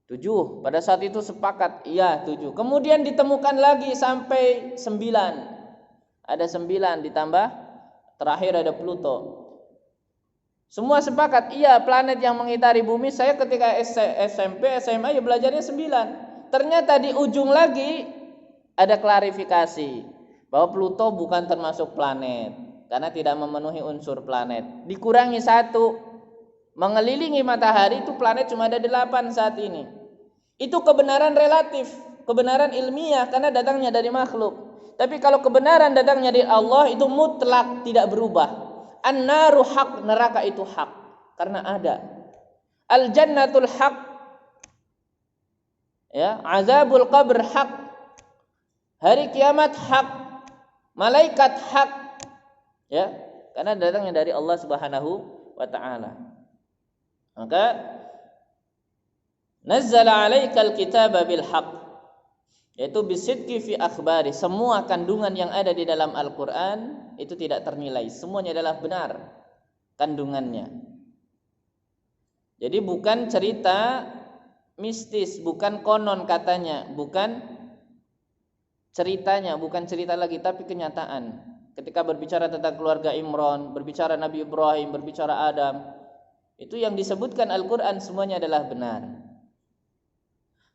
7. Pada saat itu sepakat, iya 7. Kemudian ditemukan lagi sampai 9. Ada 9 ditambah terakhir ada Pluto. Semua sepakat, iya planet yang mengitari bumi. Saya ketika SMP, SMA ya belajarnya 9. Ternyata di ujung lagi ada klarifikasi bahwa Pluto bukan termasuk planet karena tidak memenuhi unsur planet. Dikurangi 1. Mengelilingi matahari itu planet cuma ada 8 saat ini. Itu kebenaran relatif, kebenaran ilmiah karena datangnya dari makhluk. Tapi kalau kebenaran datangnya dari Allah itu mutlak, tidak berubah. An-naru haq, neraka itu hak karena ada. Al-jannatul haq, ya, azabul qabr haq, hari kiamat haq, malaikat haq, ya, karena datangnya dari Allah Subhanahu wa taala. Maka nazzala 'alaikal kitaba bil haqq, yaitu bisidqi fi akhbari. Semua kandungan yang ada di dalam Al-Qur'an itu tidak ternilai, semuanya adalah benar kandungannya. Jadi bukan cerita mistis, bukan konon katanya, bukan ceritanya, bukan cerita lagi tapi kenyataan. Ketika berbicara tentang keluarga Imran, berbicara Nabi Ibrahim, berbicara Adam, itu yang disebutkan Al-Qur'an semuanya adalah benar.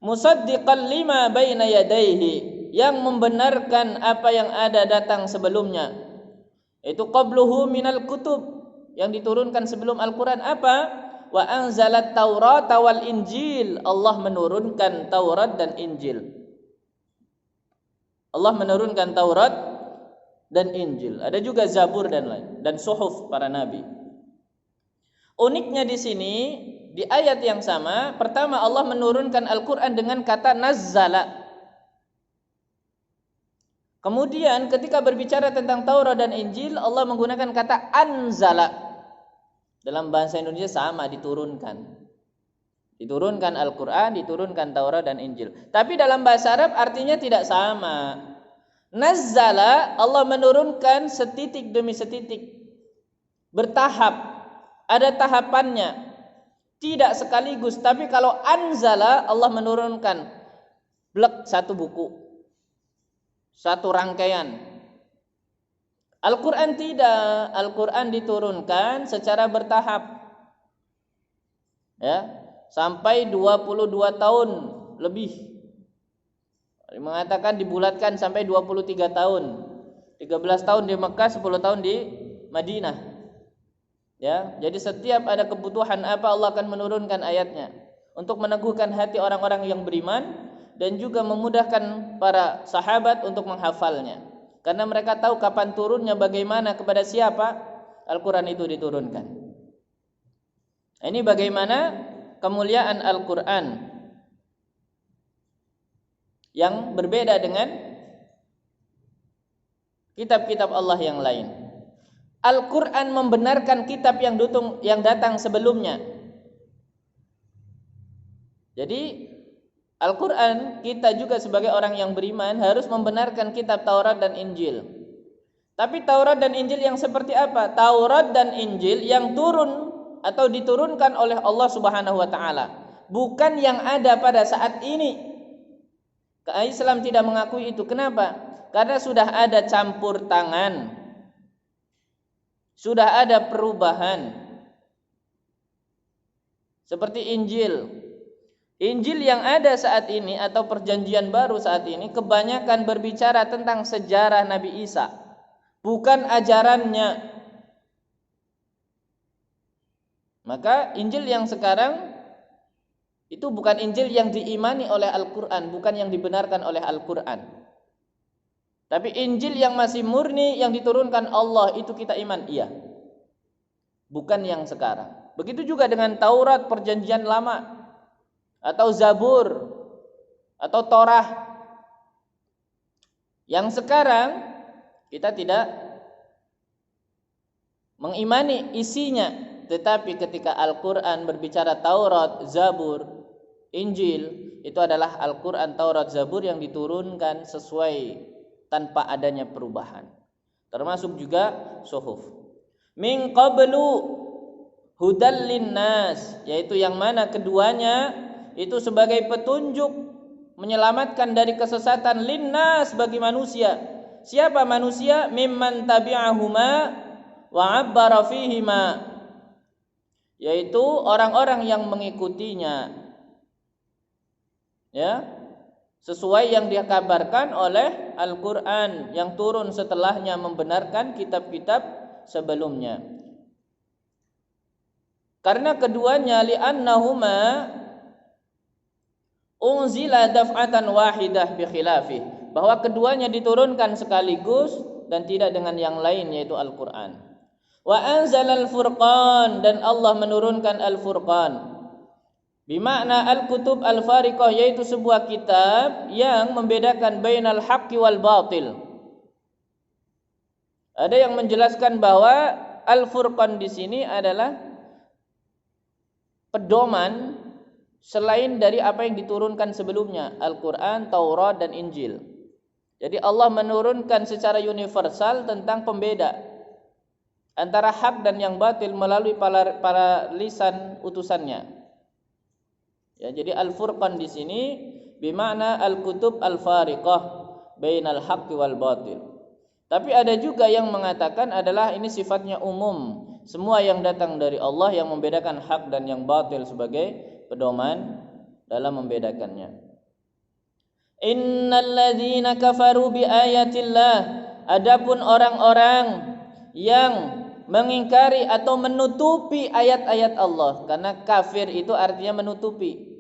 Musaddiqan lima baina yadayhi, yang membenarkan apa yang ada datang sebelumnya. Itu qabluhu minal kutub, yang diturunkan sebelum Al-Qur'an apa? Wa anzalat Taurata wal Injil, Allah menurunkan Taurat dan Injil. Allah menurunkan Taurat dan Injil. Ada juga Zabur dan lain, dan suhuf para nabi. Uniknya di sini, di ayat yang sama, pertama Allah menurunkan Al-Qur'an dengan kata nazzala. Kemudian ketika berbicara tentang Taurat dan Injil, Allah menggunakan kata anzala. Dalam bahasa Indonesia sama, diturunkan. Diturunkan Al-Qur'an, diturunkan Taurat dan Injil. Tapi dalam bahasa Arab artinya tidak sama. Nazzala, Allah menurunkan setitik demi setitik, bertahap. Ada tahapannya, tidak sekaligus. Tapi kalau anzala, Allah menurunkan blek, satu buku, satu rangkaian. Al-Quran tidak. Al-Quran diturunkan secara bertahap, ya, sampai 22 tahun lebih. Mengatakan dibulatkan sampai 23 tahun. 13 tahun di Mekah, 10 tahun di Madinah. Ya, jadi setiap ada kebutuhan apa, Allah akan menurunkan ayatnya untuk meneguhkan hati orang-orang yang beriman dan juga memudahkan para sahabat untuk menghafalnya. Karena mereka tahu kapan turunnya, bagaimana, kepada siapa Al-Qur'an itu diturunkan. Ini bagaimana kemuliaan Al-Qur'an yang berbeda dengan kitab-kitab Allah yang lain. Al-Qur'an membenarkan kitab yang datang sebelumnya. Jadi Al-Qur'an, kita juga sebagai orang yang beriman harus membenarkan kitab Taurat dan Injil. Tapi Taurat dan Injil yang seperti apa? Taurat dan Injil yang turun atau diturunkan oleh Allah Subhanahu wa taala, bukan yang ada pada saat ini. Islam tidak mengakui itu. Kenapa? Karena sudah ada campur tangan, sudah ada perubahan. Seperti Injil. Injil yang ada saat ini atau perjanjian baru saat ini kebanyakan berbicara tentang sejarah Nabi Isa, bukan ajarannya. Maka Injil yang sekarang itu bukan Injil yang diimani oleh Al-Qur'an, bukan yang dibenarkan oleh Al-Qur'an. Tapi Injil yang masih murni, yang diturunkan Allah, itu kita iman, iya. Bukan yang sekarang. Begitu juga dengan Taurat perjanjian lama, atau Zabur, atau Torah, Yang sekarang kita tidak mengimani isinya, tetapi ketika Al-Quran berbicara Taurat, Zabur, Injil, itu adalah Al-Quran, Taurat, Zabur yang diturunkan sesuai tanpa adanya perubahan. Termasuk juga suhuf. Min qablu hudal linnas, yaitu yang mana keduanya itu sebagai petunjuk menyelamatkan dari kesesatan linnas bagi manusia. Siapa manusia? Mimman tabi'ahuma wa 'abbara fihima, yaitu orang-orang yang mengikutinya, ya, sesuai yang dikabarkan oleh Al-Quran yang turun setelahnya membenarkan kitab-kitab sebelumnya. Karena keduanya li'annahuma unzila daf'atan wahidah bi khilafih, bahwa keduanya diturunkan sekaligus dan tidak dengan yang lain, yaitu Al-Quran. Wa anzalal furqan, dan Allah menurunkan Al-Furqan. Bimakna al-kutub al-fariqah, yaitu sebuah kitab yang membedakan bainal haqqi wal batil. Ada yang menjelaskan bahwa Al-Furqan di sini adalah pedoman selain dari apa yang diturunkan sebelumnya, Al-Quran, Taurat, dan Injil. Jadi Allah menurunkan secara universal tentang pembeda antara hak dan yang batil melalui para lisan utusannya. Ya, jadi Al-Furqan di sini bimakna al-kutub al-fariqah bainal haqqi wal batil. Tapi ada juga yang mengatakan adalah ini sifatnya umum, semua yang datang dari Allah yang membedakan hak dan yang batil sebagai pedoman dalam membedakannya. Innal ladzina kafaru bi ayatillah, adapun orang-orang yang mengingkari atau menutupi ayat-ayat Allah, karena kafir itu artinya menutupi,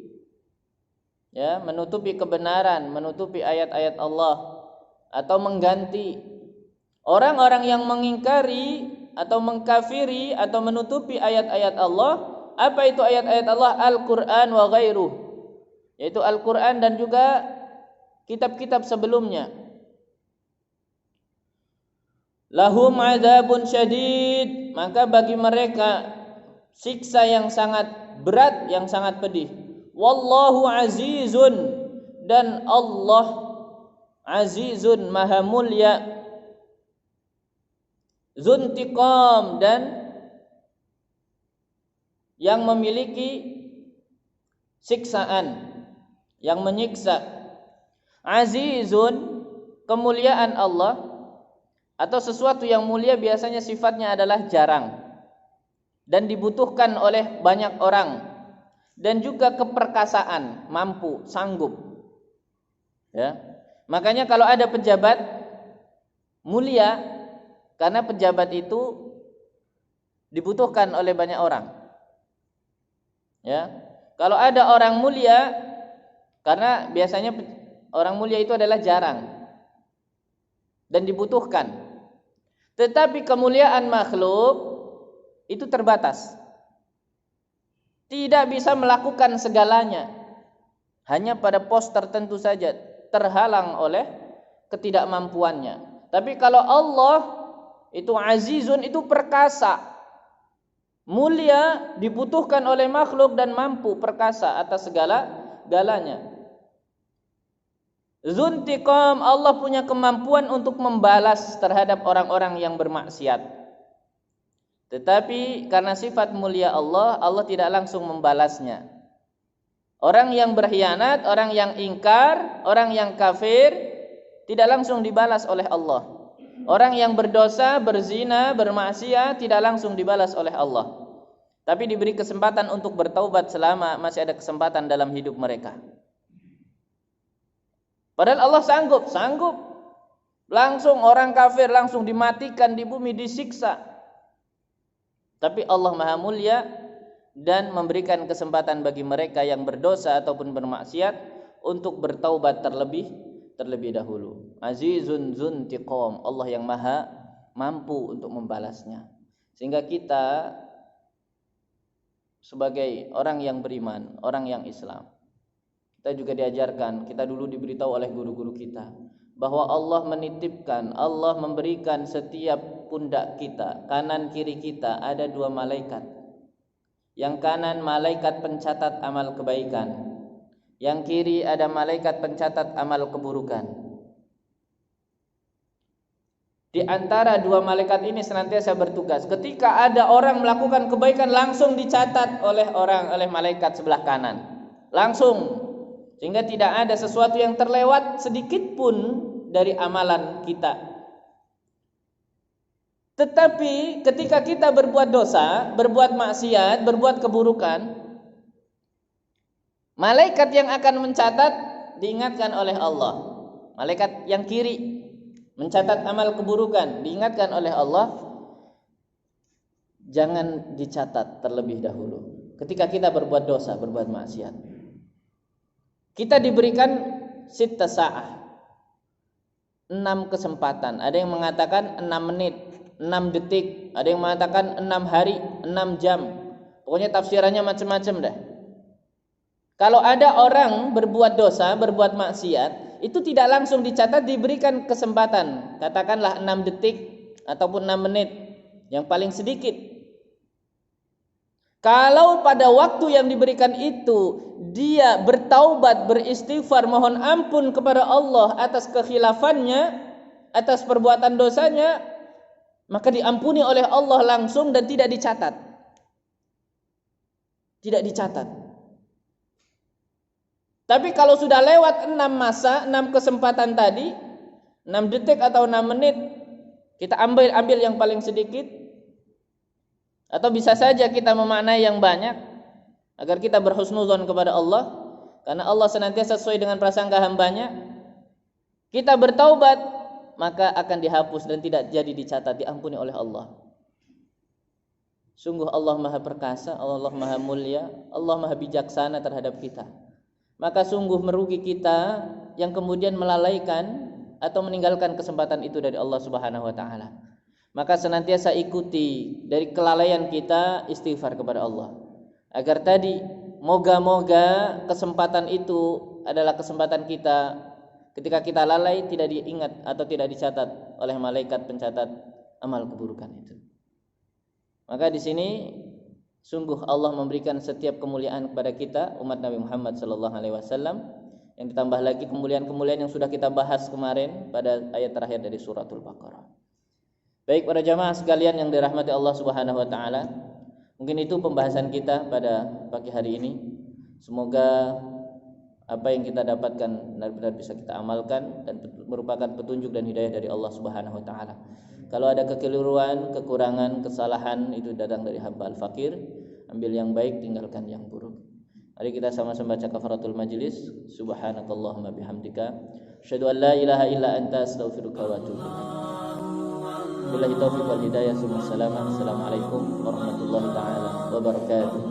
ya, menutupi kebenaran, menutupi ayat-ayat Allah atau mengganti. Orang-orang yang mengingkari atau mengkafiri atau menutupi ayat-ayat Allah, apa itu ayat-ayat Allah? Al-Quran wa ghairuh, yaitu Al-Quran dan juga kitab-kitab sebelumnya. Lahum adzabun syadid, maka bagi mereka siksa yang sangat berat, yang sangat pedih. Wallahu azizun, dan Allah azizun, maha mulia. Zuntiqam, dan yang memiliki siksaan, yang menyiksa. Azizun, kemuliaan Allah atau sesuatu yang mulia biasanya sifatnya adalah jarang dan dibutuhkan oleh banyak orang, dan juga keperkasaan, mampu, sanggup, ya. Makanya kalau ada pejabat mulia, karena pejabat itu dibutuhkan oleh banyak orang, ya. Kalau ada orang mulia, karena biasanya orang mulia itu adalah jarang dan dibutuhkan. Tetapi kemuliaan makhluk itu terbatas, tidak bisa melakukan segalanya, hanya pada pos tertentu saja, terhalang oleh ketidakmampuannya. Tapi kalau Allah itu azizun, itu perkasa, mulia, dibutuhkan oleh makhluk dan mampu, perkasa atas segala-galanya. Zuntiqam, Allah punya kemampuan untuk membalas terhadap orang-orang yang bermaksiat. Tetapi karena sifat mulia Allah, Allah tidak langsung membalasnya. Orang yang berkhianat, orang yang ingkar, orang yang kafir tidak langsung dibalas oleh Allah. Orang yang berdosa, berzina, bermaksiat tidak langsung dibalas oleh Allah, tapi diberi kesempatan untuk bertaubat selama masih ada kesempatan dalam hidup mereka. Padahal Allah sanggup langsung orang kafir langsung dimatikan di bumi, disiksa. Tapi Allah Maha Mulia dan memberikan kesempatan bagi mereka yang berdosa ataupun bermaksiat untuk bertaubat terlebih dahulu. Azizun zuntiqam, Allah yang maha mampu untuk membalasnya. Sehingga kita sebagai orang yang beriman, orang yang Islam, kita juga diajarkan, kita dulu diberitahu oleh guru-guru kita bahwa Allah menitipkan, Allah memberikan setiap pundak kita, kanan kiri kita ada 2 malaikat. Yang kanan malaikat pencatat amal kebaikan, yang kiri ada malaikat pencatat amal keburukan. Di antara 2 malaikat ini senantiasa bertugas. Ketika ada orang melakukan kebaikan, langsung dicatat oleh malaikat sebelah kanan. Langsung. Sehingga tidak ada sesuatu yang terlewat sedikit pun dari amalan kita. Tetapi ketika kita berbuat dosa, berbuat maksiat, berbuat keburukan, malaikat yang akan mencatat diingatkan oleh Allah. Malaikat yang kiri mencatat amal keburukan diingatkan oleh Allah, jangan dicatat terlebih dahulu. Ketika kita berbuat dosa, berbuat maksiat, kita diberikan sitta sa'ah, 6 kesempatan. Ada yang mengatakan 6 menit, 6 detik, ada yang mengatakan 6 hari, 6 jam. Pokoknya tafsirannya macam-macam dah. Kalau ada orang berbuat dosa, berbuat maksiat, itu tidak langsung dicatat, diberikan kesempatan. Katakanlah 6 detik ataupun 6 menit, yang paling sedikit. Kalau pada waktu yang diberikan itu dia bertaubat, beristighfar, mohon ampun kepada Allah atas kekhilafannya, atas perbuatan dosanya, maka diampuni oleh Allah langsung dan tidak dicatat. Tidak dicatat. Tapi kalau sudah lewat 6 masa, 6 kesempatan tadi, 6 detik atau 6 menit, kita ambil yang paling sedikit, atau bisa saja kita memaknai yang banyak agar kita berhusnuzon kepada Allah, karena Allah senantiasa sesuai dengan prasangka hambanya. Kita bertaubat, maka akan dihapus dan tidak jadi dicatat, diampuni oleh Allah. Sungguh Allah Maha Perkasa, Allah Maha Mulia, Allah Maha Bijaksana terhadap kita. Maka sungguh merugi kita yang kemudian melalaikan atau meninggalkan kesempatan itu dari Allah Subhanahu wa taala. Maka senantiasa ikuti dari kelalaian kita, istighfar kepada Allah. Agar tadi moga-moga kesempatan itu adalah kesempatan kita, ketika kita lalai tidak diingat atau tidak dicatat oleh malaikat pencatat amal keburukan itu. Maka di sini sungguh Allah memberikan setiap kemuliaan kepada kita umat Nabi Muhammad sallallahu alaihi wasallam, yang ditambah lagi kemuliaan-kemuliaan yang sudah kita bahas kemarin pada ayat terakhir dari suratul Baqarah. Baik para jamaah sekalian yang dirahmati Allah Subhanahu wa taala, mungkin itu pembahasan kita pada pagi hari ini. Semoga apa yang kita dapatkan benar-benar bisa kita amalkan dan merupakan petunjuk dan hidayah dari Allah Subhanahu wa taala. Kalau ada kekeliruan, kekurangan, kesalahan, itu datang dari hamba al-fakir. Ambil yang baik, tinggalkan yang buruk. Mari kita sama-sama baca kafaratul majlis. Subhanakallahumma bihamdika, asyhadu an la ilaha illa anta, astaghfiruka wa atubu ilaik. Billahi taufiq wal hidayah. Assalamualaikum warahmatullahi taala wabarakatuh.